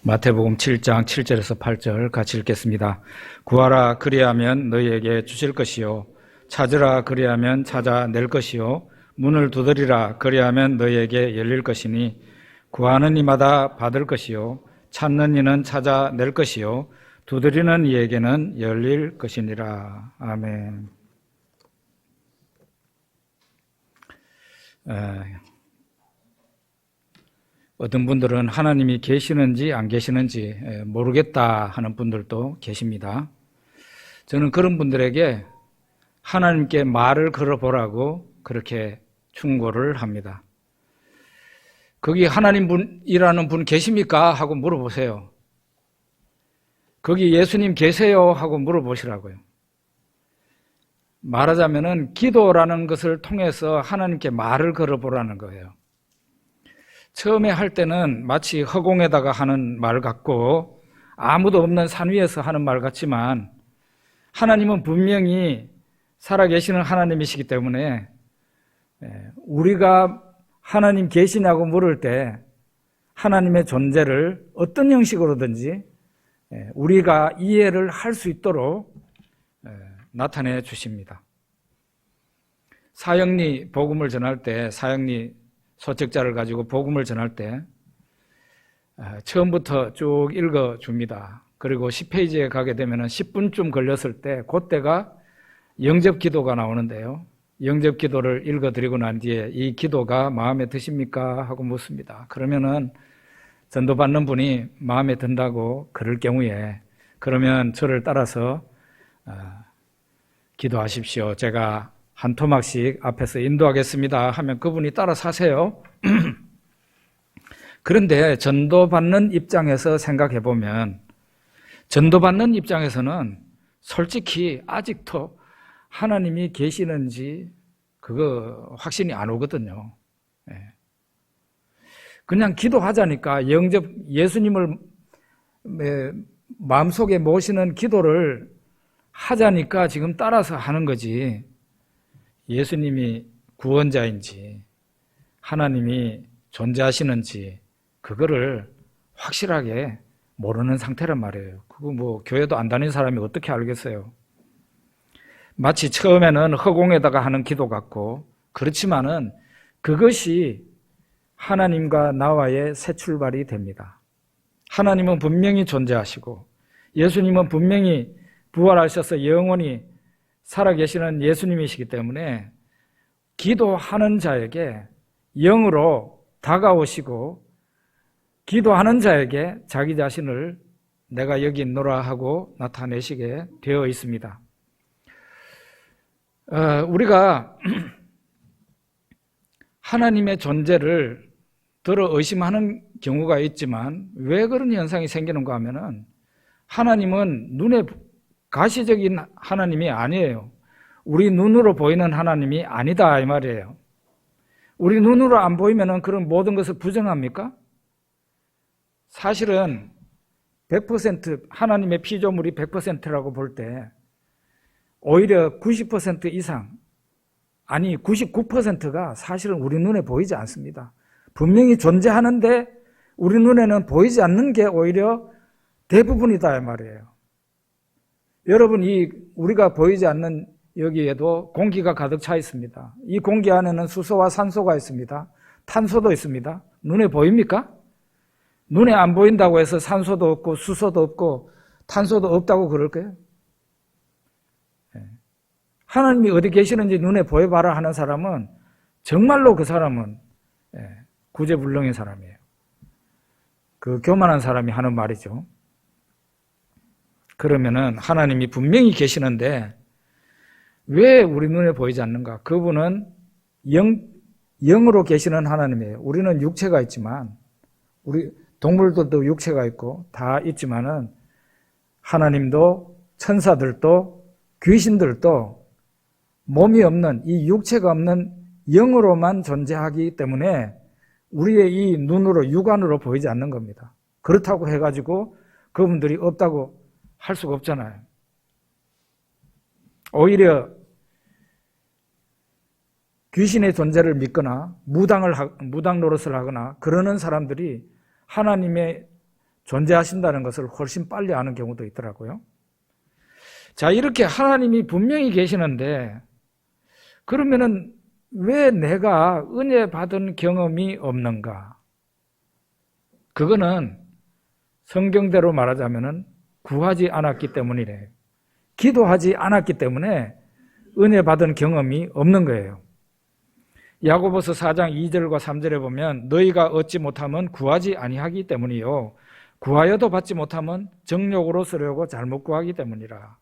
마태복음 7장 7절에서 8절 같이 읽겠습니다. 구하라 그리하면 너희에게 주실 것이요 찾으라 그리하면 찾아낼 것이요 문을 두드리라 그리하면 너희에게 열릴 것이니 구하는 이마다 받을 것이요 찾는 이는 찾아낼 것이요 두드리는 이에게는 열릴 것이니라. 아멘. 어떤 분들은 하나님이 계시는지 안 계시는지 모르겠다 하는 분들도 계십니다. 저는 그런 분들에게 하나님께 말을 걸어보라고 그렇게 충고를 합니다. 거기 하나님이라는 분 계십니까? 하고 물어보세요. 거기 예수님 계세요? 하고 물어보시라고요. 말하자면은 기도라는 것을 통해서 하나님께 말을 걸어보라는 거예요. 처음에 할 때는 마치 허공에다가 하는 말 같고 아무도 없는 산 위에서 하는 말 같지만 하나님은 분명히 살아계시는 하나님이시기 때문에 우리가 하나님 계시냐고 물을 때 하나님의 존재를 어떤 형식으로든지 우리가 이해를 할 수 있도록 나타내 주십니다. 사형리 복음을 전할 때 사형리 소책자를 가지고 복음을 전할 때 처음부터 쭉 읽어줍니다. 그리고 10페이지에 가게 되면 10분쯤 걸렸을 때 그때가 영접 기도가 나오는데요. 영접 기도를 읽어드리고 난 뒤에 이 기도가 마음에 드십니까? 하고 묻습니다. 그러면은 전도받는 분이 마음에 든다고 그럴 경우에 그러면 저를 따라서 기도하십시오. 제가 한 토막씩 앞에서 인도하겠습니다 하면 그분이 따라서 하세요. 그런데 전도받는 입장에서 생각해 보면 전도받는 입장에서는 솔직히 아직도 하나님이 계시는지 그거 확신이 안 오거든요. 그냥 기도하자니까 영접 예수님을 마음속에 모시는 기도를 하자니까 지금 따라서 하는 거지 예수님이 구원자인지 하나님이 존재하시는지 그거를 확실하게 모르는 상태란 말이에요. 그거 뭐 교회도 안 다니는 사람이 어떻게 알겠어요? 마치 처음에는 허공에다가 하는 기도 같고 그렇지만은 그것이 하나님과 나와의 새 출발이 됩니다. 하나님은 분명히 존재하시고 예수님은 분명히 부활하셔서 영원히 살아계시는 예수님이시기 때문에 기도하는 자에게 영으로 다가오시고 기도하는 자에게 자기 자신을 내가 여기 있노라 하고 나타내시게 되어 있습니다. 우리가 하나님의 존재를 들어 의심하는 경우가 있지만 왜 그런 현상이 생기는가 하면은 하나님은 눈에 가시적인 하나님이 아니에요. 우리 눈으로 보이는 하나님이 아니다 이 말이에요. 우리 눈으로 안 보이면은 그런 모든 것을 부정합니까? 사실은 100% 하나님의 피조물이 100%라고 볼 때 오히려 90% 이상 아니 99%가 사실은 우리 눈에 보이지 않습니다. 분명히 존재하는데 우리 눈에는 보이지 않는 게 오히려 대부분이다 이 말이에요. 여러분 우리가 보이지 않는 여기에도 공기가 가득 차 있습니다. 이 공기 안에는 수소와 산소가 있습니다. 탄소도 있습니다. 눈에 보입니까? 눈에 안 보인다고 해서 산소도 없고 수소도 없고 탄소도 없다고 그럴까요? 하나님이 어디 계시는지 눈에 보여봐라 하는 사람은 정말로 그 사람은 구제불능의 사람이에요. 그 교만한 사람이 하는 말이죠. 그러면은 하나님이 분명히 계시는데 왜 우리 눈에 보이지 않는가? 그분은 영으로 계시는 하나님이에요. 우리는 육체가 있지만 우리 동물들도 육체가 있고 다 있지만은 하나님도 천사들도 귀신들도 몸이 없는 이 육체가 없는 영으로만 존재하기 때문에 우리의 이 눈으로 육안으로 보이지 않는 겁니다. 그렇다고 해가지고 그분들이 없다고 할 수가 없잖아요. 오히려 귀신의 존재를 믿거나 무당 노릇을 하거나 그러는 사람들이 하나님의 존재하신다는 것을 훨씬 빨리 아는 경우도 있더라고요. 자, 이렇게 하나님이 분명히 계시는데 그러면은 왜 내가 은혜 받은 경험이 없는가? 그거는 성경대로 말하자면은 구하지 않았기 때문이래요. 기도하지 않았기 때문에 은혜 받은 경험이 없는 거예요. 야고보서 4장 2절과 3절에 보면 너희가 얻지 못하면 구하지 아니하기 때문이요 구하여도 받지 못하면 정욕으로 쓰려고 잘못 구하기 때문이라.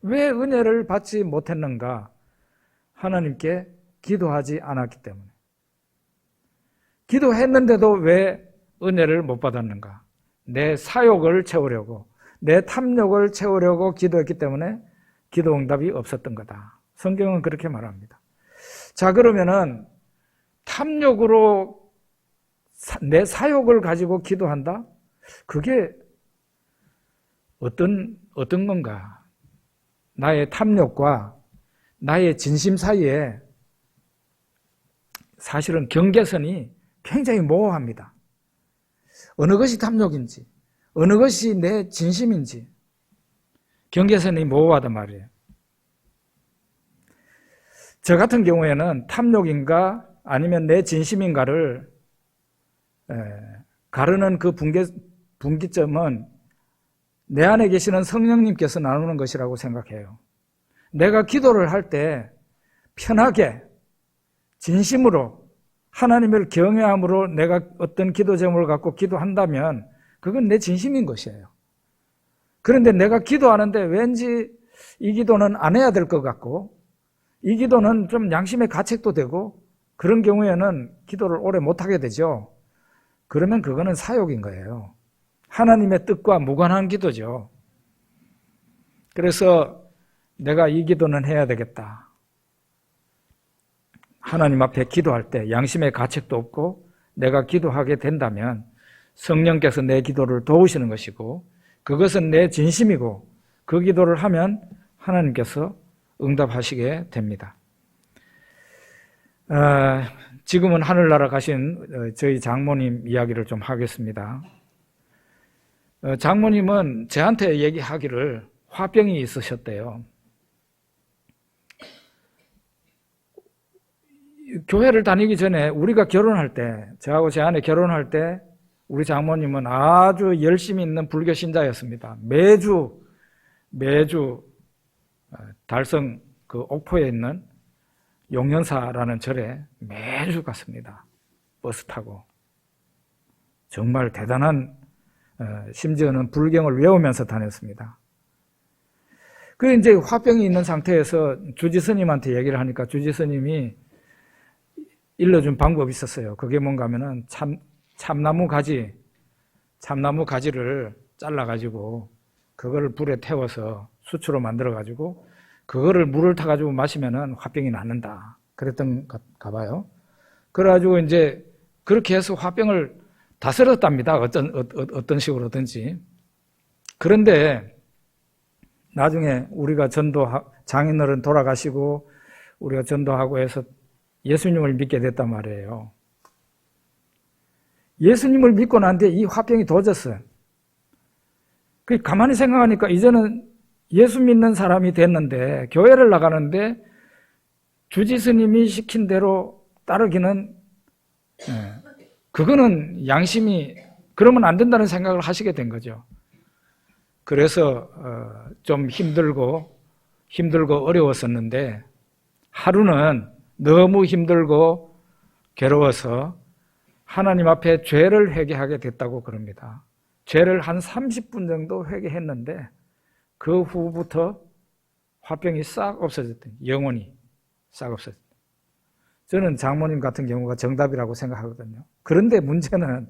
왜 은혜를 받지 못했는가? 하나님께 기도하지 않았기 때문에. 기도했는데도 왜 은혜를 못 받았는가? 내 사욕을 채우려고, 내 탐욕을 채우려고 기도했기 때문에 기도 응답이 없었던 거다. 성경은 그렇게 말합니다. 자, 그러면은 탐욕으로 내 사욕을 가지고 기도한다? 그게 어떤 건가? 나의 탐욕과 나의 진심 사이에 사실은 경계선이 굉장히 모호합니다. 어느 것이 탐욕인지, 어느 것이 내 진심인지 경계선이 모호하단 말이에요. 저 같은 경우에는 탐욕인가 아니면 내 진심인가를 가르는 그 분기점은 내 안에 계시는 성령님께서 나누는 것이라고 생각해요. 내가 기도를 할 때 편하게 진심으로 하나님을 경외함으로 내가 어떤 기도 제목을 갖고 기도한다면 그건 내 진심인 것이에요. 그런데 내가 기도하는데 왠지 이 기도는 안 해야 될 것 같고 이 기도는 좀 양심의 가책도 되고 그런 경우에는 기도를 오래 못하게 되죠. 그러면 그거는 사욕인 거예요. 하나님의 뜻과 무관한 기도죠. 그래서 내가 이 기도는 해야 되겠다. 하나님 앞에 기도할 때 양심의 가책도 없고 내가 기도하게 된다면 성령께서 내 기도를 도우시는 것이고 그것은 내 진심이고 그 기도를 하면 하나님께서 응답하시게 됩니다. 지금은 하늘나라 가신 저희 장모님 이야기를 좀 하겠습니다. 장모님은 저한테 얘기하기를 화병이 있으셨대요. 교회를 다니기 전에 우리가 결혼할 때, 저하고 제 아내 결혼할 때 우리 장모님은 아주 열심히 있는 불교 신자였습니다. 매주 달성 그 옥포에 있는 용연사라는 절에 매주 갔습니다. 버스 타고. 정말 대단한 심지어는 불경을 외우면서 다녔습니다. 그 이제 화병이 있는 상태에서 주지스님한테 얘기를 하니까 주지스님이 일러준 방법이 있었어요. 그게 뭔가 하면은 참나무 가지를 잘라가지고 그거를 불에 태워서 수초로 만들어가지고 그거를 물을 타가지고 마시면은 화병이 낫는다. 그랬던가 봐요. 그래가지고 이제 그렇게 해서 화병을 다스렸답니다. 어떤 식으로든지. 그런데 나중에 우리가 장인어른 돌아가시고 우리가 전도하고 해서 예수님을 믿게 됐단 말이에요. 예수님을 믿고 난 뒤에 이 화병이 도졌어요. 가만히 생각하니까 이제는 예수 믿는 사람이 됐는데 교회를 나가는데 주지스님이 시킨 대로 따르기는 그거는 양심이 그러면 안 된다는 생각을 하시게 된 거죠. 그래서 좀 힘들고 어려웠었는데 하루는 너무 힘들고 괴로워서 하나님 앞에 죄를 회개하게 됐다고 그럽니다. 죄를 한 30분 정도 회개했는데 그 후부터 화병이 싹 없어졌대요. 영원히 싹 없어졌대요. 저는 장모님 같은 경우가 정답이라고 생각하거든요. 그런데 문제는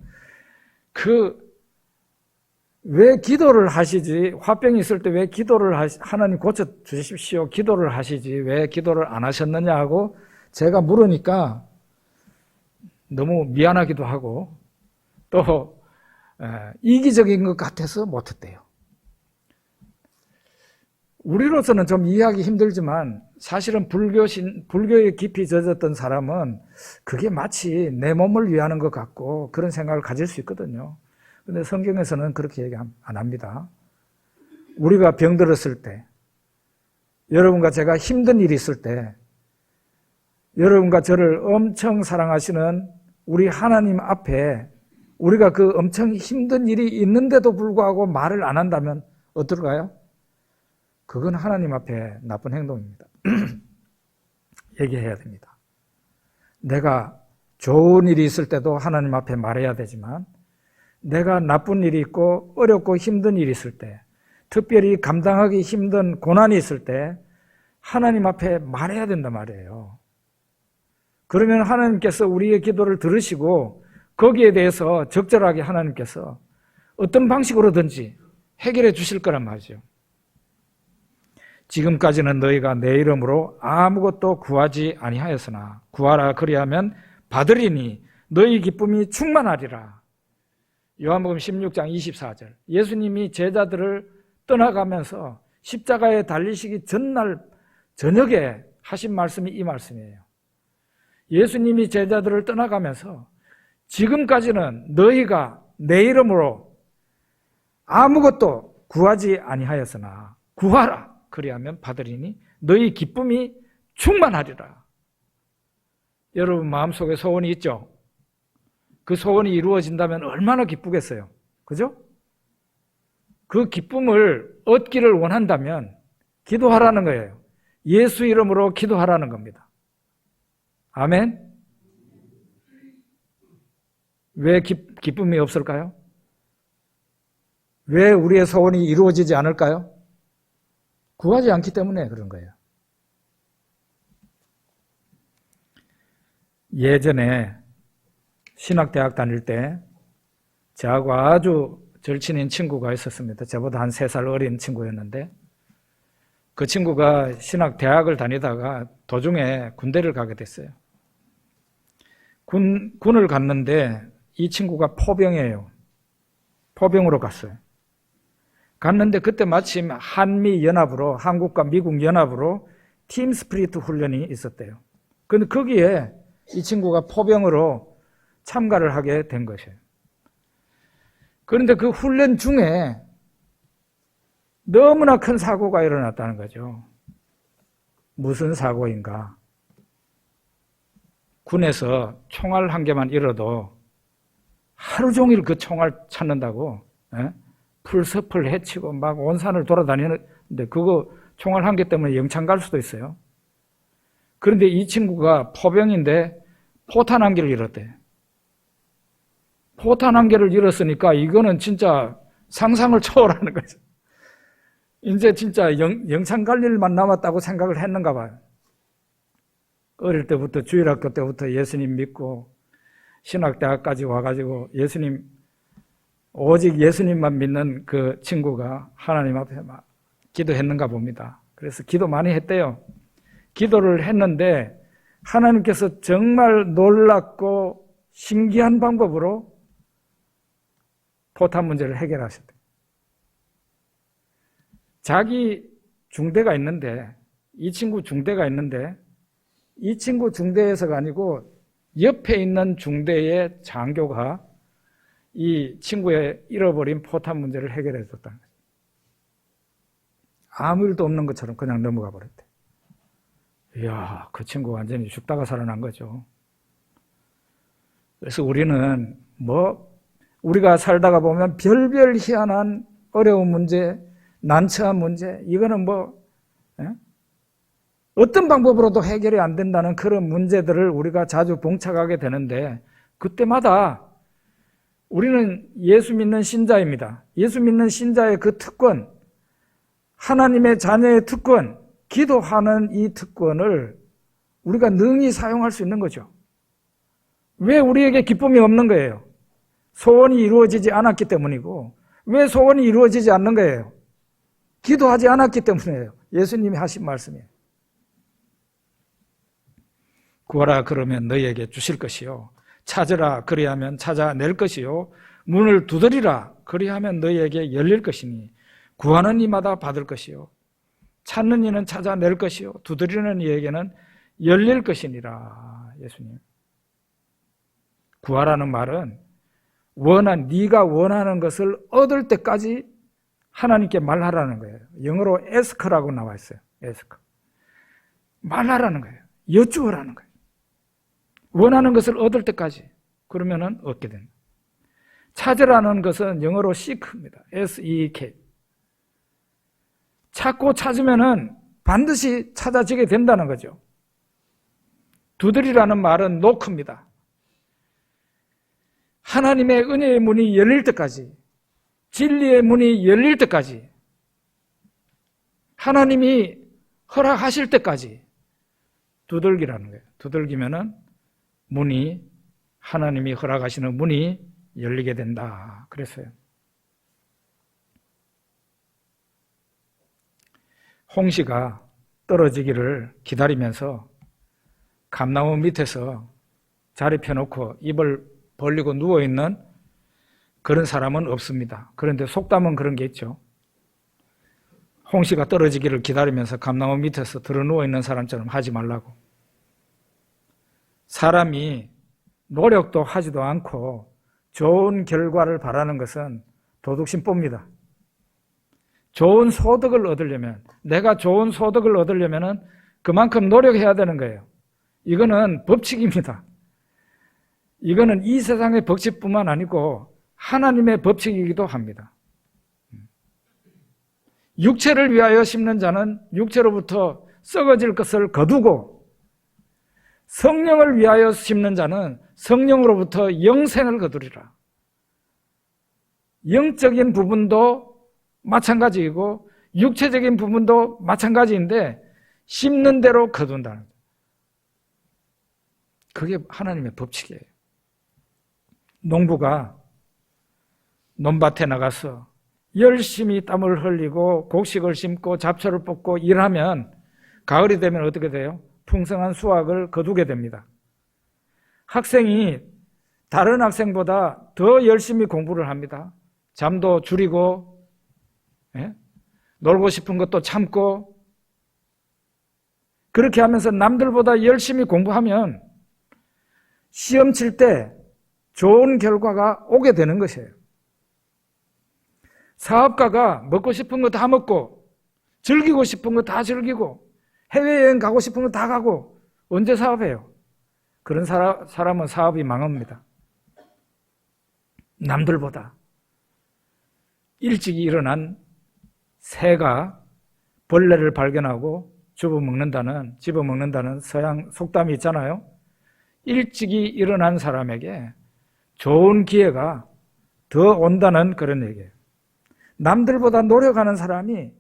왜 기도를 하시지? 화병이 있을 때 왜 기도를 하나님 고쳐 주십시오. 기도를 하시지. 왜 기도를 안 하셨느냐 하고 제가 물으니까 너무 미안하기도 하고 또 이기적인 것 같아서 못했대요. 우리로서는 좀 이해하기 힘들지만 사실은 불교에 깊이 젖었던 사람은 그게 마치 내 몸을 위하는 것 같고 그런 생각을 가질 수 있거든요. 그런데 성경에서는 그렇게 얘기 안 합니다. 우리가 병들었을 때, 여러분과 제가 힘든 일이 있을 때, 여러분과 저를 엄청 사랑하시는 우리 하나님 앞에 우리가 그 엄청 힘든 일이 있는데도 불구하고 말을 안 한다면 어떨까요? 그건 하나님 앞에 나쁜 행동입니다. 얘기해야 됩니다. 내가 좋은 일이 있을 때도 하나님 앞에 말해야 되지만 내가 나쁜 일이 있고 어렵고 힘든 일이 있을 때, 특별히 감당하기 힘든 고난이 있을 때 하나님 앞에 말해야 된단 말이에요. 그러면 하나님께서 우리의 기도를 들으시고 거기에 대해서 적절하게 하나님께서 어떤 방식으로든지 해결해 주실 거란 말이죠. 지금까지는 너희가 내 이름으로 아무것도 구하지 아니하였으나 구하라 그리하면 받으리니 너희 기쁨이 충만하리라. 요한복음 16장 24절. 예수님이 제자들을 떠나가면서 십자가에 달리시기 전날 저녁에 하신 말씀이 이 말씀이에요. 예수님이 제자들을 떠나가면서 지금까지는 너희가 내 이름으로 아무것도 구하지 아니하였으나 구하라 그리하면 받으리니 너희 기쁨이 충만하리라. 여러분 마음속에 소원이 있죠? 그 소원이 이루어진다면 얼마나 기쁘겠어요. 그죠? 그 기쁨을 얻기를 원한다면 기도하라는 거예요. 예수 이름으로 기도하라는 겁니다. 아멘? 왜 기쁨이 없을까요? 왜 우리의 소원이 이루어지지 않을까요? 구하지 않기 때문에 그런 거예요. 예전에 신학대학 다닐 때 저하고 아주 절친인 친구가 있었습니다. 저보다 한 3살 어린 친구였는데 그 친구가 신학대학을 다니다가 도중에 군대를 가게 됐어요. 군을 갔는데 이 친구가 포병이에요. 포병으로 갔어요. 갔는데 그때 마침 한미연합으로, 한국과 미국 연합으로 팀 스피리트 훈련이 있었대요. 근데 거기에 이 친구가 포병으로 참가를 하게 된 것이에요. 그런데 그 훈련 중에 너무나 큰 사고가 일어났다는 거죠. 무슨 사고인가? 군에서 총알 한 개만 잃어도 하루 종일 그 총알 찾는다고 풀숲을 헤치고 막 온 산을 돌아다니는데 그거 총알 한 개 때문에 영창 갈 수도 있어요. 그런데 이 친구가 포병인데 포탄 한 개를 잃었대. 포탄 한 개를 잃었으니까 이거는 진짜 상상을 초월하는 거죠. 이제 진짜 영창 갈 일만 남았다고 생각을 했는가 봐요. 어릴 때부터 주일학교 때부터 예수님 믿고 신학대학까지 와가지고 오직 예수님만 믿는 그 친구가 하나님 앞에 막 기도했는가 봅니다. 그래서 기도 많이 했대요. 기도를 했는데 하나님께서 정말 놀랍고 신기한 방법으로 포탄 문제를 해결하셨대요. 자기 중대가 있는데, 이 친구 중대가 있는데, 이 친구 중대에서가 아니고 옆에 있는 중대의 장교가 이 친구의 잃어버린 포탄 문제를 해결해 줬다는 거죠. 아무 일도 없는 것처럼 그냥 넘어가 버렸대. 이야, 그 친구 완전히 죽다가 살아난 거죠. 그래서 우리는 우리가 살다가 보면 별별 희한한 어려운 문제, 난처한 문제, 이거는 어떤 방법으로도 해결이 안 된다는 그런 문제들을 우리가 자주 봉착하게 되는데 그때마다 우리는 예수 믿는 신자입니다. 예수 믿는 신자의 그 특권, 하나님의 자녀의 특권, 기도하는 이 특권을 우리가 능히 사용할 수 있는 거죠. 왜 우리에게 기쁨이 없는 거예요? 소원이 이루어지지 않았기 때문이고, 왜 소원이 이루어지지 않는 거예요? 기도하지 않았기 때문이에요. 예수님이 하신 말씀이에요. 구하라 그러면 너희에게 주실 것이요, 찾으라 그리하면 찾아낼 것이요, 문을 두드리라 그리하면 너희에게 열릴 것이니 구하는 이마다 받을 것이요, 찾는 이는 찾아낼 것이요 두드리는 이에게는 열릴 것이니라. 예수님. 구하라는 말은 네가 원하는 것을 얻을 때까지 하나님께 말하라는 거예요. 영어로 ask라고 나와 있어요. ask. 말하라는 거예요. 여쭈어라는 거예요. 원하는 것을 얻을 때까지. 그러면은 얻게 됩니다. 찾으라는 것은 영어로 seek입니다. S-E-E-K. 찾고 찾으면은 반드시 찾아지게 된다는 거죠. 두드리라는 말은 knock입니다. 하나님의 은혜의 문이 열릴 때까지, 진리의 문이 열릴 때까지, 하나님이 허락하실 때까지 두들기라는 거예요. 두들기면은 문이, 하나님이 허락하시는 문이 열리게 된다. 그랬어요. 홍시가 떨어지기를 기다리면서 감나무 밑에서 자리 펴놓고 입을 벌리고 누워있는 그런 사람은 없습니다. 그런데 속담은 그런 게 있죠. 홍시가 떨어지기를 기다리면서 감나무 밑에서 들어 누워있는 사람처럼 하지 말라고. 사람이 노력도 하지도 않고 좋은 결과를 바라는 것은 도둑심보입니다. 좋은 소득을 얻으려면, 내가 좋은 소득을 얻으려면 그만큼 노력해야 되는 거예요. 이거는 법칙입니다. 이거는 이 세상의 법칙뿐만 아니고 하나님의 법칙이기도 합니다. 육체를 위하여 심는 자는 육체로부터 썩어질 것을 거두고, 성령을 위하여 심는 자는 성령으로부터 영생을 거두리라. 영적인 부분도 마찬가지이고 육체적인 부분도 마찬가지인데 심는 대로 거둔다는 거예요. 그게 하나님의 법칙이에요. 농부가 논밭에 나가서 열심히 땀을 흘리고 곡식을 심고 잡초를 뽑고 일하면 가을이 되면 어떻게 돼요? 풍성한 수확을 거두게 됩니다. 학생이 다른 학생보다 더 열심히 공부를 합니다. 잠도 줄이고, 놀고 싶은 것도 참고, 그렇게 하면서 남들보다 열심히 공부하면 시험 칠 때 좋은 결과가 오게 되는 것이에요. 사업가가 먹고 싶은 거 다 먹고, 즐기고 싶은 거 다 즐기고, 해외여행 가고 싶은 거 다 가고, 언제 사업해요? 그런 사람은 사업이 망합니다. 남들보다 일찍 일어난 새가 벌레를 발견하고 집어먹는다는 서양 속담이 있잖아요. 일찍이 일어난 사람에게 좋은 기회가 더 온다는 그런 얘기예요. 남들보다 노력하는 사람이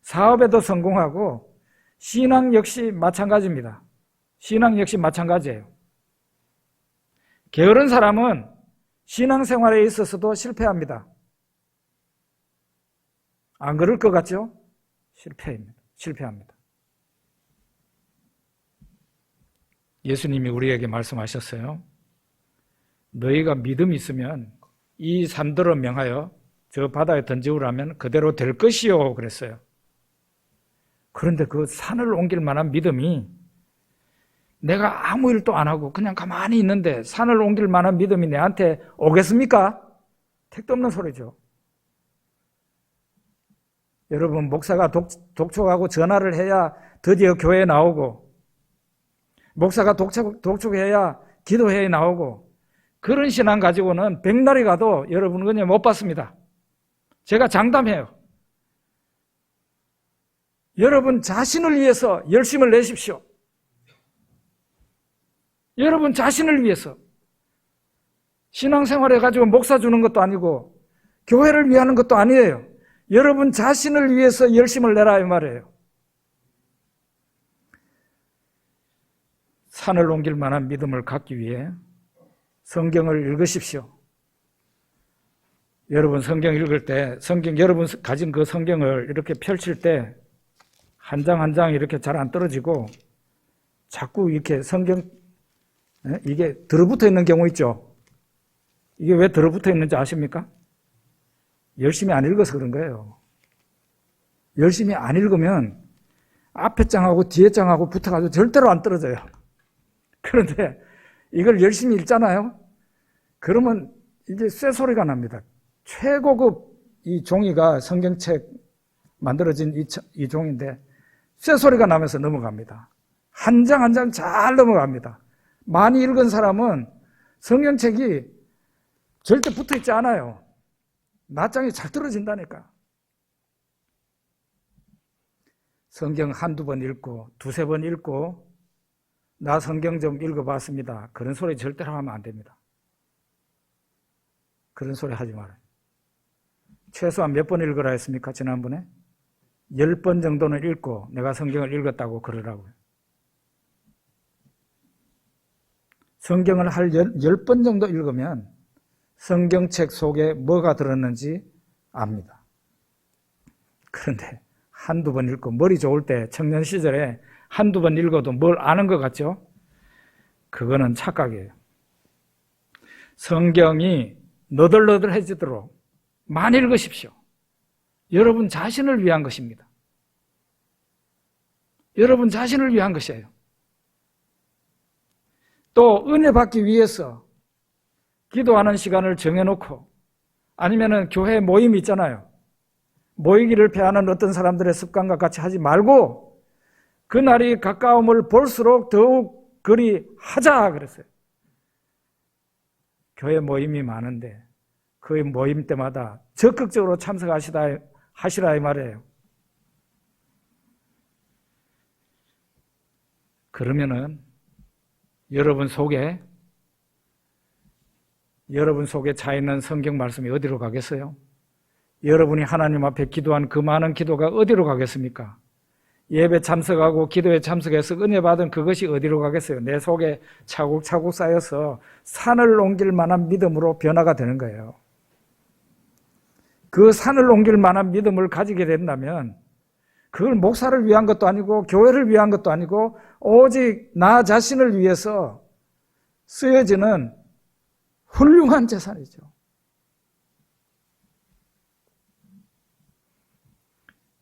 사업에도 성공하고 신앙 역시 마찬가지입니다. 신앙 역시 마찬가지예요. 게으른 사람은 신앙생활에 있어서도 실패합니다. 안 그럴 것 같죠? 실패합니다. 예수님이 우리에게 말씀하셨어요. 너희가 믿음이 있으면 이 산들을 명하여 저 바다에 던지우라면 그대로 될 것이요 그랬어요. 그런데 그 산을 옮길 만한 믿음이, 내가 아무 일도 안 하고 그냥 가만히 있는데 산을 옮길 만한 믿음이 내한테 오겠습니까? 택도 없는 소리죠. 여러분, 목사가 독촉하고 전화를 해야 드디어 교회에 나오고, 목사가 독촉해야 기도회에 나오고, 그런 신앙 가지고는 백날이 가도 여러분은 그냥 못 받습니다. 제가 장담해요. 여러분 자신을 위해서 열심을 내십시오. 여러분 자신을 위해서. 신앙생활 해가지고 목사 주는 것도 아니고 교회를 위하는 것도 아니에요. 여러분 자신을 위해서 열심을 내라 이 말이에요. 산을 옮길 만한 믿음을 갖기 위해 성경을 읽으십시오. 여러분 성경 읽을 때, 여러분 가진 그 성경을 이렇게 펼칠 때 한 장 한 장 이렇게 잘 안 떨어지고 자꾸 이렇게 성경, 이게 들어붙어 있는 경우 있죠. 이게 왜 들어붙어 있는지 아십니까? 열심히 안 읽어서 그런 거예요. 열심히 안 읽으면 앞에 장하고 뒤에 장하고 붙어가지고 절대로 안 떨어져요. 그런데 이걸 열심히 읽잖아요. 그러면 이게 쇠소리가 납니다. 최고급 이 종이가 성경책 만들어진 이 종인데 쇠소리가 나면서 넘어갑니다. 한 장 한 장 잘 넘어갑니다. 많이 읽은 사람은 성경책이 절대 붙어있지 않아요. 낱장이 잘 떨어진다니까. 성경 한두 번 읽고 두세 번 읽고 나 성경 좀 읽어봤습니다. 그런 소리 절대로 하면 안 됩니다. 그런 소리 하지 말아요. 최소한 몇 번 읽으라 했습니까? 지난번에? 10번 정도는 읽고 내가 성경을 읽었다고 그러라고요. 성경을 할 10번 정도 읽으면 성경책 속에 뭐가 들었는지 압니다. 그런데 한두 번 읽고 머리 좋을 때 청년 시절에 한두 번 읽어도 뭘 아는 것 같죠? 그거는 착각이에요. 성경이 너덜너덜해지도록 많이 읽으십시오. 여러분 자신을 위한 것입니다. 여러분 자신을 위한 것이에요. 또 은혜 받기 위해서 기도하는 시간을 정해놓고 아니면은 교회 모임 있잖아요. 모이기를 패하는 어떤 사람들의 습관과 같이 하지 말고 그날이 가까움을 볼수록 더욱 그리 하자 그랬어요. 교회 모임이 많은데 그 모임 때마다 적극적으로 참석하시라 이 말이에요. 그러면은 여러분 속에 차 있는 성경 말씀이 어디로 가겠어요? 여러분이 하나님 앞에 기도한 그 많은 기도가 어디로 가겠습니까? 예배 참석하고 기도에 참석해서 은혜 받은 그것이 어디로 가겠어요? 내 속에 차곡차곡 쌓여서 산을 옮길 만한 믿음으로 변화가 되는 거예요. 그 산을 옮길 만한 믿음을 가지게 된다면 그걸 목사를 위한 것도 아니고 교회를 위한 것도 아니고 오직 나 자신을 위해서 쓰여지는 훌륭한 재산이죠.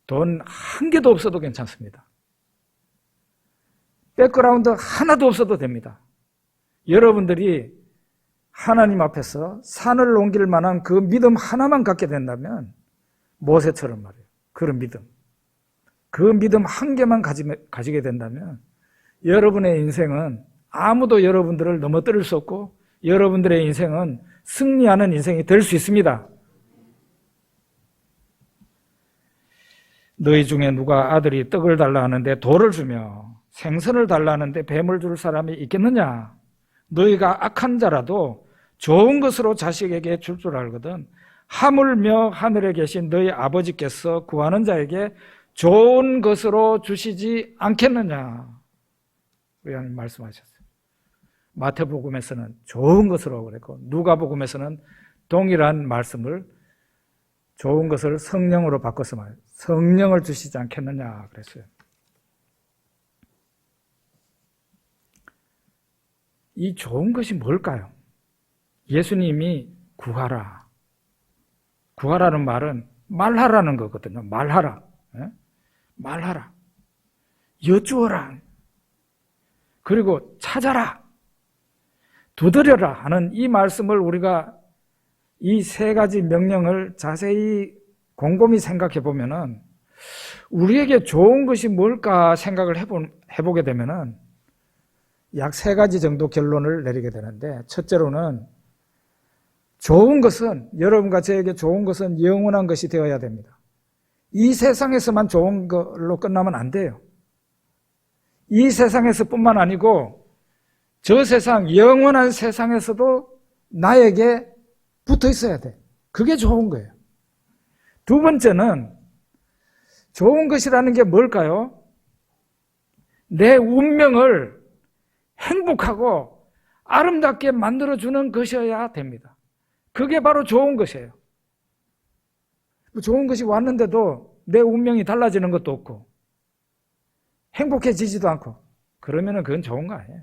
돈 한 개도 없어도 괜찮습니다. 백그라운드 하나도 없어도 됩니다. 여러분들이 하나님 앞에서 산을 옮길 만한 그 믿음 하나만 갖게 된다면 모세처럼 말이에요. 그런 믿음. 그 믿음 한 개만 가지게 된다면 여러분의 인생은 아무도 여러분들을 넘어뜨릴 수 없고 여러분들의 인생은 승리하는 인생이 될 수 있습니다. 너희 중에 누가 아들이 떡을 달라 하는데 돌을 주며 생선을 달라 하는데 뱀을 줄 사람이 있겠느냐? 너희가 악한 자라도 좋은 것으로 자식에게 줄 줄 알거든 하물며 하늘에 계신 너희 아버지께서 구하는 자에게 좋은 것으로 주시지 않겠느냐? 하나님 말씀하셨어요. 마태복음에서는 좋은 것으로 그랬고 누가복음에서는 동일한 말씀을 좋은 것을 성령으로 바꿔서 말해요. 성령을 주시지 않겠느냐 그랬어요. 이 좋은 것이 뭘까요? 예수님이 구하라. 구하라는 말은 말하라는 거거든요. 말하라. 말하라. 여쭈어라. 그리고 찾아라. 두드려라 하는 이 말씀을 우리가 이 세 가지 명령을 자세히 곰곰이 생각해 보면은 우리에게 좋은 것이 뭘까 생각을 해보게 되면은 약 세 가지 정도 결론을 내리게 되는데 첫째로는 좋은 것은 여러분과 저에게 좋은 것은 영원한 것이 되어야 됩니다. 이 세상에서만 좋은 걸로 끝나면 안 돼요. 이 세상에서뿐만 아니고 저 세상 영원한 세상에서도 나에게 붙어 있어야 돼. 그게 좋은 거예요. 두 번째는 좋은 것이라는 게 뭘까요? 내 운명을 행복하고 아름답게 만들어주는 것이어야 됩니다. 그게 바로 좋은 것이에요. 좋은 것이 왔는데도 내 운명이 달라지는 것도 없고 행복해지지도 않고 그러면 그건 좋은 거 아니에요.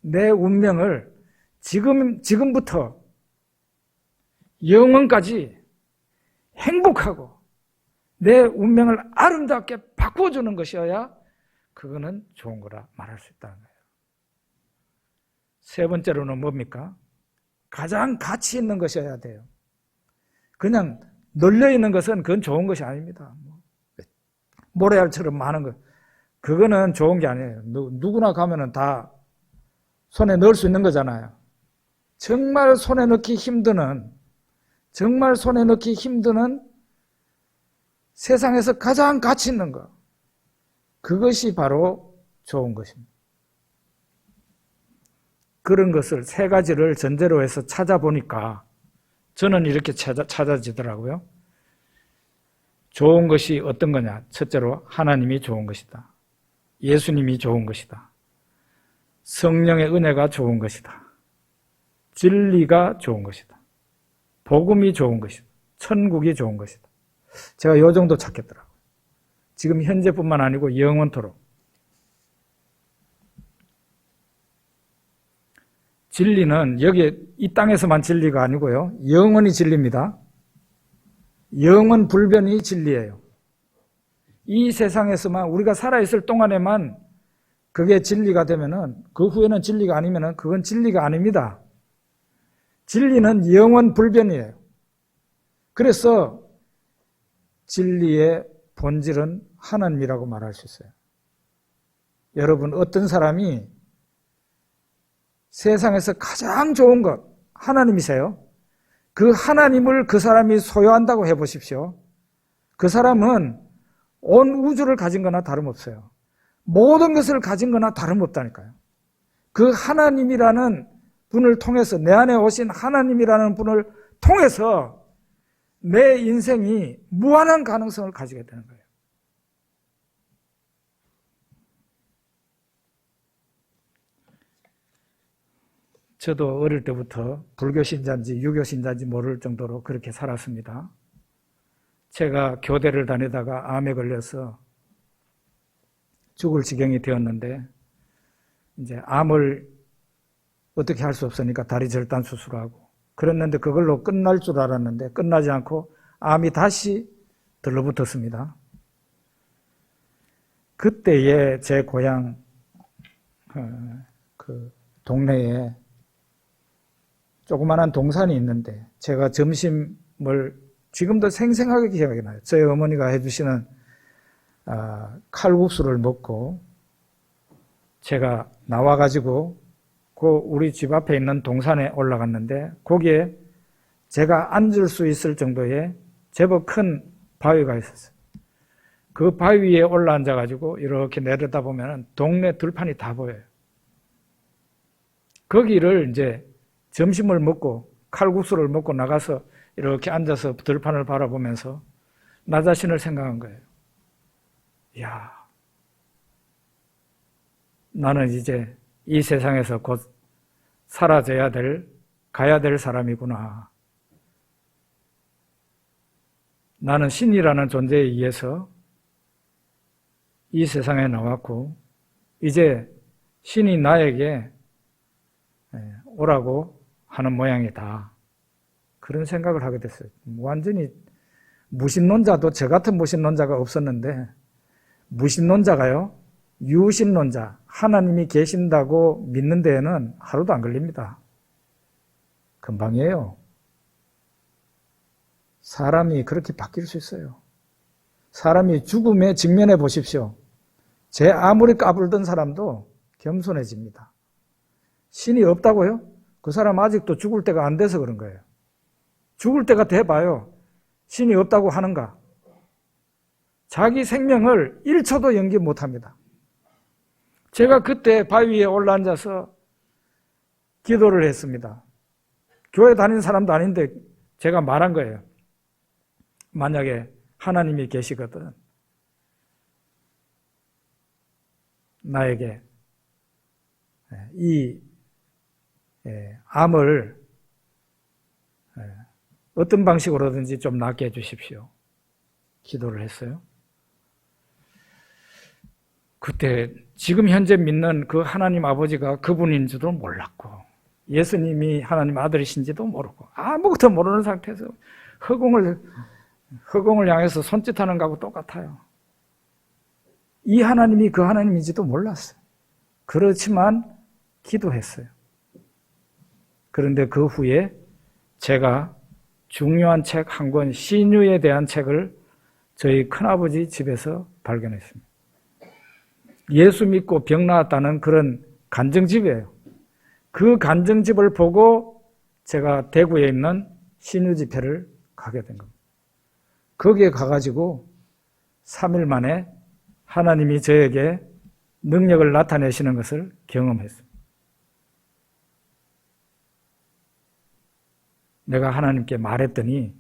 내 운명을 지금부터 영원까지 행복하고 내 운명을 아름답게 바꿔주는 것이어야 그거는 좋은 거라 말할 수 있다는 거예요. 세 번째로는 뭡니까? 가장 가치 있는 것이어야 돼요. 그냥 널려있는 것은 그건 좋은 것이 아닙니다. 모래알처럼 많은 것, 그거는 좋은 게 아니에요. 누구나 가면은 다 손에 넣을 수 있는 거잖아요. 정말 손에 넣기 힘드는 세상에서 가장 가치 있는 것, 그것이 바로 좋은 것입니다. 그런 것을 세 가지를 전제로 해서 찾아보니까 저는 이렇게 찾아지더라고요. 좋은 것이 어떤 거냐? 첫째로 하나님이 좋은 것이다. 예수님이 좋은 것이다. 성령의 은혜가 좋은 것이다. 진리가 좋은 것이다. 복음이 좋은 것이다. 천국이 좋은 것이다. 제가 이 정도 찾겠더라고요. 지금 현재뿐만 아니고 영원토록. 진리는 여기 이 땅에서만 진리가 아니고요. 영원히 진리입니다. 영원 불변이 진리예요. 이 세상에서만 우리가 살아있을 동안에만 그게 진리가 되면은 그 후에는 진리가 아니면은 그건 진리가 아닙니다. 진리는 영원 불변이에요. 그래서 진리의 본질은 하나님이라고 말할 수 있어요. 여러분, 어떤 사람이 세상에서 가장 좋은 것, 하나님이세요. 그 하나님을 그 사람이 소유한다고 해보십시오. 그 사람은 온 우주를 가진 거나 다름없어요. 모든 것을 가진 거나 다름없다니까요. 그 하나님이라는 분을 통해서, 내 안에 오신 하나님이라는 분을 통해서 내 인생이 무한한 가능성을 가지게 되는 거예요. 저도 어릴 때부터 불교 신자인지 유교 신자인지 모를 정도로 그렇게 살았습니다. 제가 교대를 다니다가 암에 걸려서 죽을 지경이 되었는데, 이제 암을 어떻게 할 수 없으니까 다리 절단 수술하고 그랬는데, 그걸로 끝날 줄 알았는데 끝나지 않고 암이 다시 들러붙었습니다. 그때에 제 고향 그 동네에 조그만한 동산이 있는데, 제가 점심을 지금도 생생하게 기억이 나요. 저희 어머니가 해주시는 칼국수를 먹고 제가 나와가지고 그 우리 집 앞에 있는 동산에 올라갔는데, 거기에 제가 앉을 수 있을 정도의 제법 큰 바위가 있었어요. 그 바위 위에 올라앉아가지고 이렇게 내려다보면 동네 들판이 다 보여요. 거기를 이제 점심을 먹고 칼국수를 먹고 나가서 이렇게 앉아서 들판을 바라보면서 나 자신을 생각한 거예요. 이야, 나는 이제 이 세상에서 곧 사라져야 될, 가야 될 사람이구나. 나는 신이라는 존재에 의해서 이 세상에 나왔고, 이제 신이 나에게 오라고 하는 모양이다. 그런 생각을 하게 됐어요. 완전히 무신론자도 저 같은 무신론자가 없었는데, 무신론자가요, 유신론자, 하나님이 계신다고 믿는 데에는 하루도 안 걸립니다. 금방이에요. 사람이 그렇게 바뀔 수 있어요. 사람이 죽음에 직면해 보십시오. 제 아무리 까불던 사람도 겸손해집니다. 신이 없다고요? 그 사람 아직도 죽을 때가 안 돼서 그런 거예요. 죽을 때가 돼봐요. 신이 없다고 하는가? 자기 생명을 1초도 연기 못합니다. 제가 그때 바위 위에 올라앉아서 기도를 했습니다. 교회 다니는 사람도 아닌데 제가 말한 거예요. 만약에 하나님이 계시거든, 나에게 이 암을 어떤 방식으로든지 좀 낫게 해주십시오. 기도를 했어요. 그때 지금 현재 믿는 그 하나님 아버지가 그분인지도 몰랐고, 예수님이 하나님 아들이신지도 모르고, 아무것도 모르는 상태에서 허공을 허공을 향해서 손짓하는 거하고 똑같아요. 이 하나님이 그 하나님인지도 몰랐어요. 그렇지만 기도했어요. 그런데 그 후에 제가 중요한 책 한 권, 신유에 대한 책을 저희 큰아버지 집에서 발견했습니다. 예수 믿고 병 나았다는 그런 간증집이에요. 그 간증집을 보고 제가 대구에 있는 신유 집회를 가게 된 겁니다. 거기에 가가지고 3일 만에 하나님이 저에게 능력을 나타내시는 것을 경험했습니다. 내가 하나님께 말했더니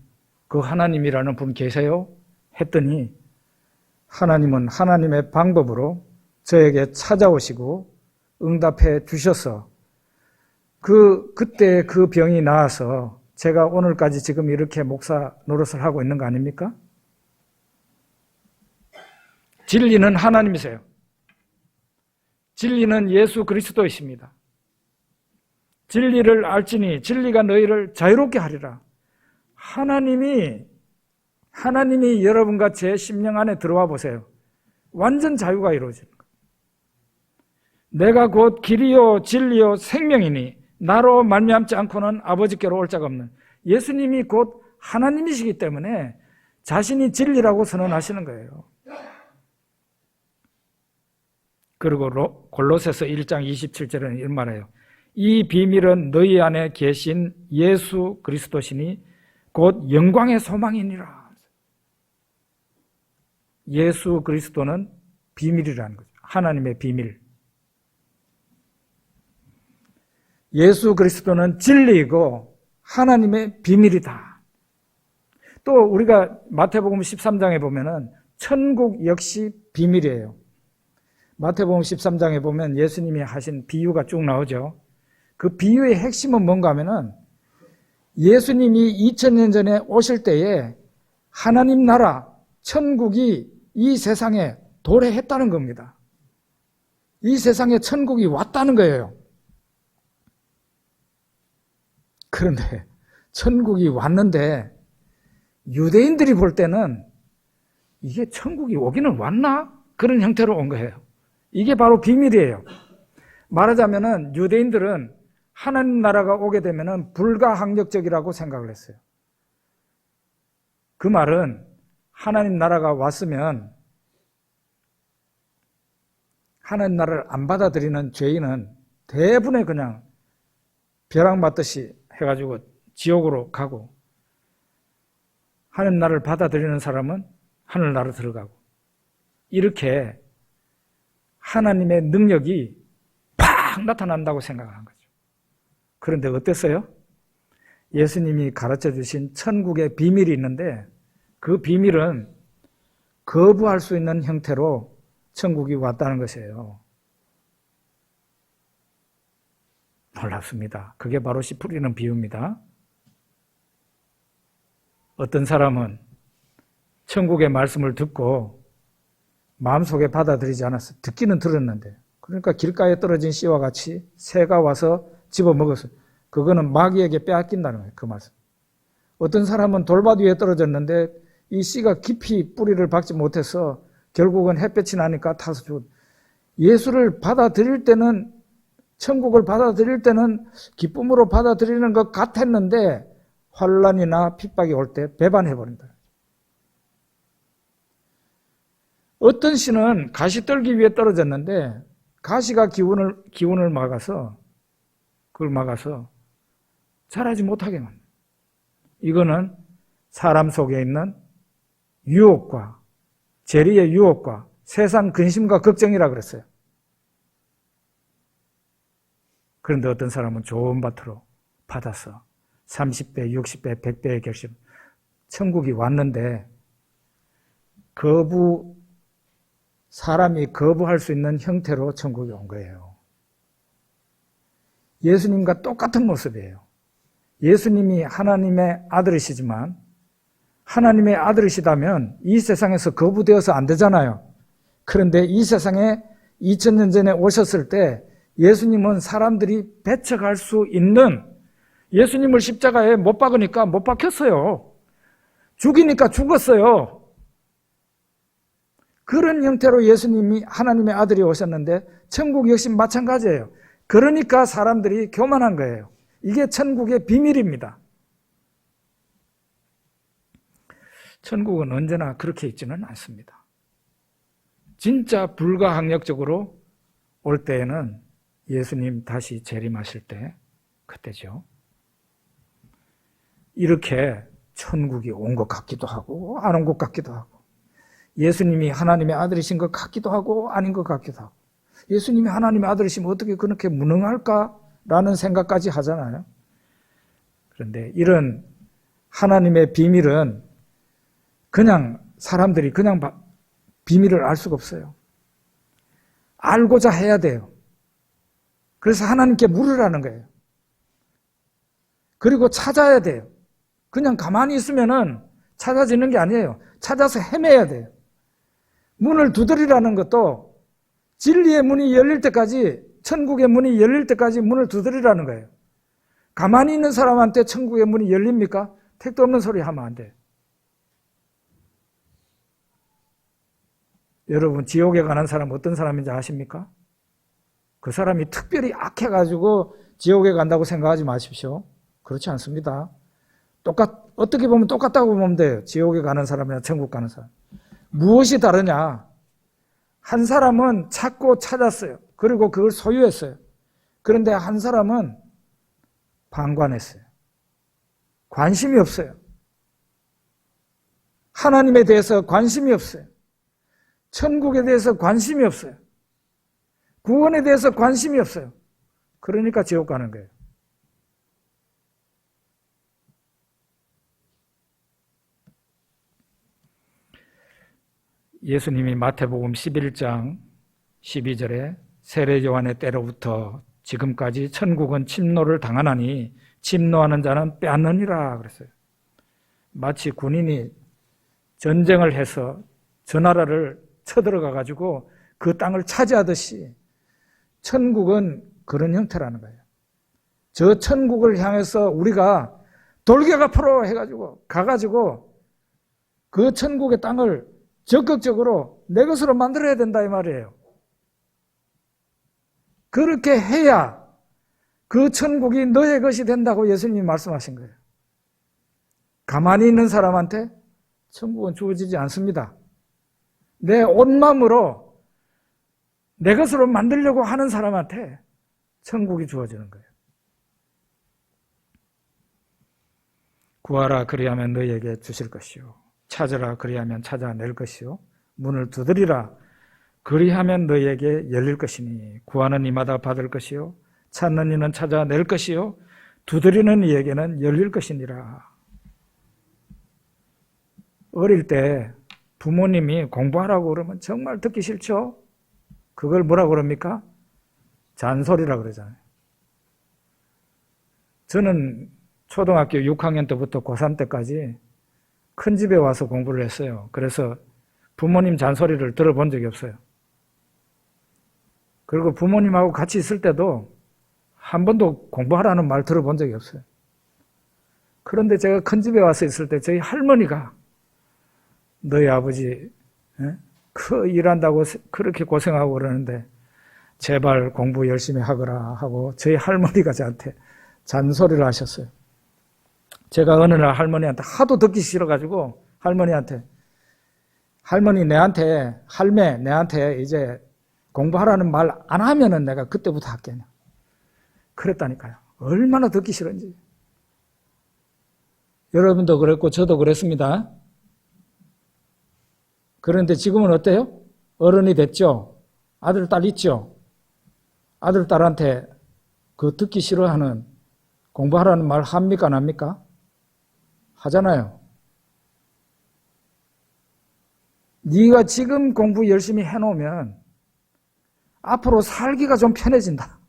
그 하나님이라는 분 계세요? 했더니 하나님은 하나님의 방법으로 저에게 찾아오시고 응답해 주셔서 그때 그 병이 나아서 제가 오늘까지 지금 이렇게 목사 노릇을 하고 있는 거 아닙니까? 진리는 하나님이세요. 진리는 예수 그리스도이십니다. 진리를 알지니 진리가 너희를 자유롭게 하리라. 하나님이 여러분과 제 심령 안에 들어와 보세요. 완전 자유가 이루어지는 거예요. 내가 곧 길이요 진리요 생명이니 나로 말미암지 않고는 아버지께로 올 자가 없는, 예수님이 곧 하나님이시기 때문에 자신이 진리라고 선언하시는 거예요. 그리고 골로새서 1장 27절에는 이런 말해요. 이 비밀은 너희 안에 계신 예수 그리스도시니 곧 영광의 소망이니라. 예수 그리스도는 비밀이라는 거죠. 하나님의 비밀. 예수 그리스도는 진리이고 하나님의 비밀이다. 또 우리가 마태복음 13장에 보면은 천국 역시 비밀이에요. 마태복음 13장에 보면 예수님이 하신 비유가 쭉 나오죠. 그 비유의 핵심은 뭔가 하면은 예수님이 2000년 전에 오실 때에 하나님 나라, 천국이 이 세상에 도래했다는 겁니다. 이 세상에 천국이 왔다는 거예요. 그런데 천국이 왔는데 유대인들이 볼 때는 이게 천국이 오기는 왔나? 그런 형태로 온 거예요. 이게 바로 비밀이에요. 말하자면은 유대인들은 하나님 나라가 오게 되면은 불가항력적이라고 생각을 했어요. 그 말은 하나님 나라가 왔으면 하나님 나라를 안 받아들이는 죄인은 대부분의 그냥 벼락 맞듯이 해가지고 지옥으로 가고, 하나님 나라를 받아들이는 사람은 하늘 나라 들어가고, 이렇게 하나님의 능력이 팍 나타난다고 생각한 거죠. 그런데 어땠어요? 예수님이 가르쳐 주신 천국의 비밀이 있는데 그 비밀은 거부할 수 있는 형태로 천국이 왔다는 것이에요. 놀랍습니다. 그게 바로 씨 뿌리는 비유입니다. 어떤 사람은 천국의 말씀을 듣고 마음속에 받아들이지 않았어요. 듣기는 들었는데, 그러니까 길가에 떨어진 씨와 같이 새가 와서 집어먹었어요. 그거는 마귀에게 빼앗긴다는 거예요. 그 말씀. 어떤 사람은 돌밭 위에 떨어졌는데 이 씨가 깊이 뿌리를 박지 못해서 결국은 햇볕이 나니까 타서 죽었어요. 예수를 받아들일 때는, 천국을 받아들일 때는 기쁨으로 받아들이는 것 같았는데 환난이나 핍박이 올 때 배반해버린다. 어떤 씨는 가시떨기 위에 떨어졌는데 가시가 기운을 막아서 그걸 막아서 자라지 못하게 만든다. 이거는 사람 속에 있는 유혹과 재리의 유혹과 세상 근심과 걱정이라 그랬어요. 그런데 어떤 사람은 좋은 밭으로 받아서 30배, 60배, 100배의 결심, 천국이 왔는데 사람이 거부할 수 있는 형태로 천국이 온 거예요. 예수님과 똑같은 모습이에요. 예수님이 하나님의 아들이시지만 하나님의 아들이시다면 이 세상에서 거부되어서 안 되잖아요. 그런데 이 세상에 2000년 전에 오셨을 때 예수님은 사람들이 배척할 수 있는, 예수님을 십자가에 못 박으니까 못 박혔어요. 죽이니까 죽었어요. 그런 형태로 예수님이 하나님의 아들이 오셨는데 천국 역시 마찬가지예요. 그러니까 사람들이 교만한 거예요. 이게 천국의 비밀입니다. 천국은 언제나 그렇게 있지는 않습니다. 진짜 불가항력적으로 올 때에는 예수님 다시 재림하실 때 그때죠. 이렇게 천국이 온 것 같기도 하고 안 온 것 같기도 하고, 예수님이 하나님의 아들이신 것 같기도 하고 아닌 것 같기도 하고, 예수님이 하나님의 아들이시면 어떻게 그렇게 무능할까라는 생각까지 하잖아요. 그런데 이런 하나님의 비밀은 그냥 사람들이 그냥 비밀을 알 수가 없어요. 알고자 해야 돼요. 그래서 하나님께 물으라는 거예요. 그리고 찾아야 돼요. 그냥 가만히 있으면은 찾아지는 게 아니에요. 찾아서 헤매야 돼요. 문을 두드리라는 것도 진리의 문이 열릴 때까지, 천국의 문이 열릴 때까지 문을 두드리라는 거예요. 가만히 있는 사람한테 천국의 문이 열립니까? 택도 없는 소리 하면 안 돼요. 여러분, 지옥에 가는 사람 어떤 사람인지 아십니까? 그 사람이 특별히 악해가지고 지옥에 간다고 생각하지 마십시오. 그렇지 않습니다. 어떻게 보면 똑같다고 보면 돼요. 지옥에 가는 사람이나 천국 가는 사람. 무엇이 다르냐? 한 사람은 찾고 찾았어요. 그리고 그걸 소유했어요. 그런데 한 사람은 방관했어요. 관심이 없어요. 하나님에 대해서 관심이 없어요. 천국에 대해서 관심이 없어요. 구원에 대해서 관심이 없어요. 그러니까 지옥 가는 거예요. 예수님이 마태복음 11장 12절에 세례 요한의 때로부터 지금까지 천국은 침노를 당하나니 침노하는 자는 빼앗느니라 그랬어요. 마치 군인이 전쟁을 해서 저 나라를 쳐들어가 가지고 그 땅을 차지하듯이 천국은 그런 형태라는 거예요. 저 천국을 향해서 우리가 돌격 앞으로 해가지고 가가지고 그 천국의 땅을 적극적으로 내 것으로 만들어야 된다 이 말이에요. 그렇게 해야 그 천국이 너의 것이 된다고 예수님이 말씀하신 거예요. 가만히 있는 사람한테 천국은 주어지지 않습니다. 내 온 마음으로 내 것으로 만들려고 하는 사람한테 천국이 주어지는 거예요. 구하라 그리하면 너희에게 주실 것이요, 찾으라 그리하면 찾아낼 것이요, 문을 두드리라 그리하면 너희에게 열릴 것이니 구하는 이마다 받을 것이요 찾는 이는 찾아낼 것이요 두드리는 이에게는 열릴 것이니라. 어릴 때 부모님이 공부하라고 그러면 정말 듣기 싫죠? 그걸 뭐라고 그럽니까? 잔소리라고 그러잖아요. 저는 초등학교 6학년 때부터 고3 때까지 큰 집에 와서 공부를 했어요. 그래서 부모님 잔소리를 들어본 적이 없어요. 그리고 부모님하고 같이 있을 때도 한 번도 공부하라는 말 들어본 적이 없어요. 그런데 제가 큰 집에 와서 있을 때 저희 할머니가 너희 아버지 그 일한다고 그렇게 고생하고 그러는데 제발 공부 열심히 하거라 하고 저희 할머니가 저한테 잔소리를 하셨어요. 제가 어느 날 할머니한테 하도 듣기 싫어가지고 할머니 내한테 할매 내한테 이제 공부하라는 말 안 하면은 내가 그때부터 할게요. 그랬다니까요. 얼마나 듣기 싫은지. 여러분도 그랬고 저도 그랬습니다. 그런데 지금은 어때요? 어른이 됐죠? 아들, 딸 있죠? 아들, 딸한테 그 듣기 싫어하는 공부하라는 말 합니까? 안 합니까? 하잖아요. 네가 지금 공부 열심히 해놓으면 앞으로 살기가 좀 편해진다.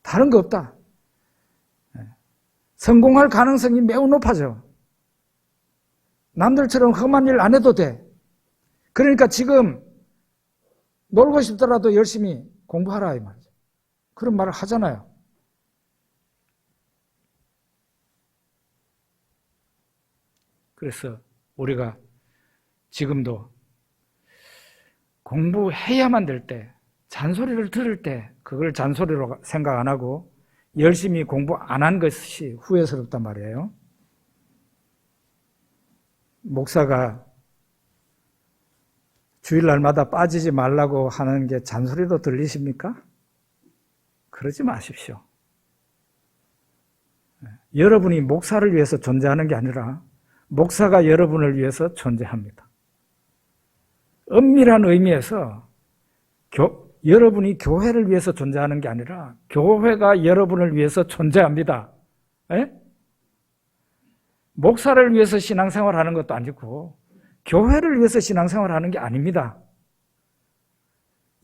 다른 거 없다. 성공할 가능성이 매우 높아져. 남들처럼 험한 일 안 해도 돼. 그러니까 지금 놀고 싶더라도 열심히 공부하라 이 말이죠. 그런 말을 하잖아요. 그래서 우리가 지금도 공부해야만 될 때, 잔소리를 들을 때 그걸 잔소리로 생각 안 하고 열심히 공부 안 한 것이 후회스럽단 말이에요. 목사가 주일날마다 빠지지 말라고 하는 게 잔소리로 들리십니까? 그러지 마십시오. 여러분이 목사를 위해서 존재하는 게 아니라 목사가 여러분을 위해서 존재합니다. 엄밀한 의미에서 여러분이 교회를 위해서 존재하는 게 아니라 교회가 여러분을 위해서 존재합니다. 에? 목사를 위해서 신앙생활하는 것도 아니고 교회를 위해서 신앙생활하는 게 아닙니다.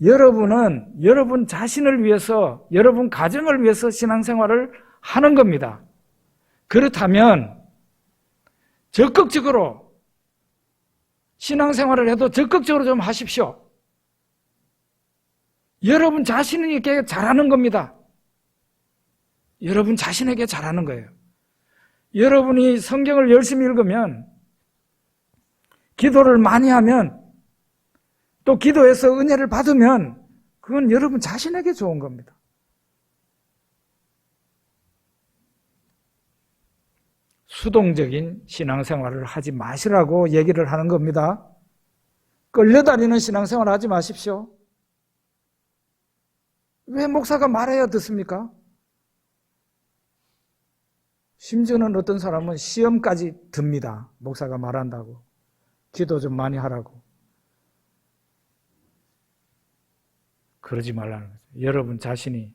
여러분은 여러분 자신을 위해서, 여러분 가정을 위해서 신앙생활을 하는 겁니다. 그렇다면 적극적으로 신앙생활을 해도 적극적으로 좀 하십시오. 여러분 자신에게 잘하는 겁니다. 여러분 자신에게 잘하는 거예요. 여러분이 성경을 열심히 읽으면, 기도를 많이 하면, 또 기도해서 은혜를 받으면 그건 여러분 자신에게 좋은 겁니다. 수동적인 신앙생활을 하지 마시라고 얘기를 하는 겁니다. 끌려다니는 신앙생활 하지 마십시오. 왜 목사가 말해야 듣습니까? 심지어는 어떤 사람은 시험까지 듭니다. 목사가 말한다고. 기도 좀 많이 하라고. 그러지 말라는 거죠. 여러분 자신이,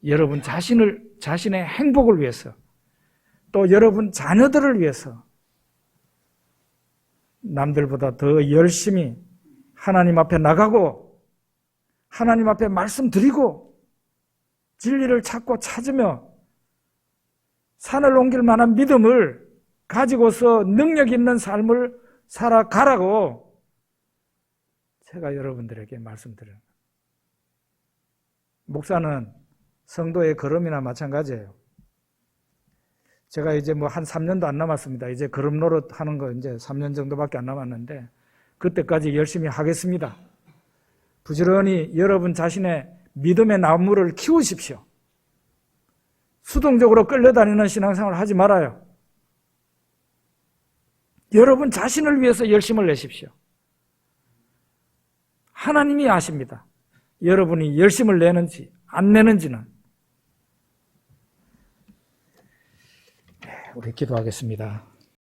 여러분 자신의 행복을 위해서, 또 여러분 자녀들을 위해서 남들보다 더 열심히 하나님 앞에 나가고 하나님 앞에 말씀드리고 진리를 찾고 찾으며 산을 옮길 만한 믿음을 가지고서 능력 있는 삶을 살아가라고 제가 여러분들에게 말씀드려요. 목사는 성도의 걸음이나 마찬가지예요. 제가 이제 한 3년도 안 남았습니다. 이제 걸음 노릇 하는 거 이제 3년 정도밖에 안 남았는데 그때까지 열심히 하겠습니다. 부지런히 여러분 자신의 믿음의 나무를 키우십시오. 수동적으로 끌려다니는 신앙생활을 하지 말아요. 여러분 자신을 위해서 열심을 내십시오. 하나님이 아십니다. 여러분이 열심을 내는지 안 내는지는. 우리 기도하겠습니다.